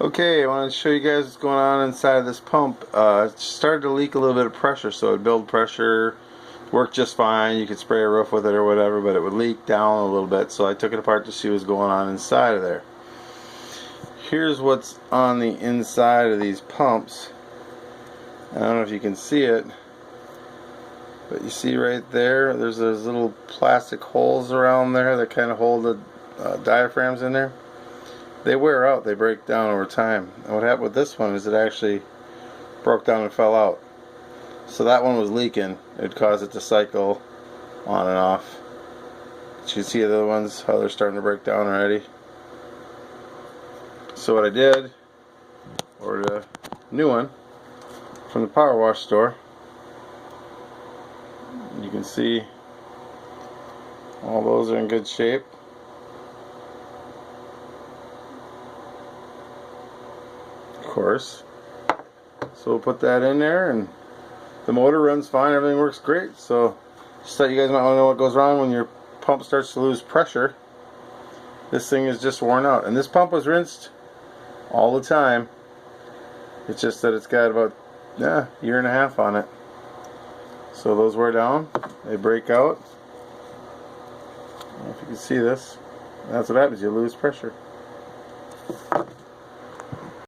Okay, I want to show you guys what's going on inside of this pump. It started to leak a little bit of pressure, so it would build pressure, worked just fine. You could spray a roof with it or whatever, but it would leak down a little bit, so I took it apart to see what's going on inside of there. Here's what's on the inside of these pumps. I don't know if you can see it, but you see right there, there's those little plastic holes around there that kind of hold the diaphragms in there. They wear out, they break down over time. And what happened with this one is it actually broke down and fell out. So that one was leaking. It caused it to cycle on and off. But you can see the other ones, how they're starting to break down already. So what I did, ordered a new one from the power wash store. You can see all those are in good shape. Course. So we'll put that in there, and the motor runs fine, everything works great. So just thought you guys might want to know what goes wrong when your pump starts to lose pressure. This thing is just worn out, and this pump was rinsed all the time. It's just that it's got about a year and a half on it. So those wear down, they break out. I don't know if you can see this. That's what happens, you lose pressure.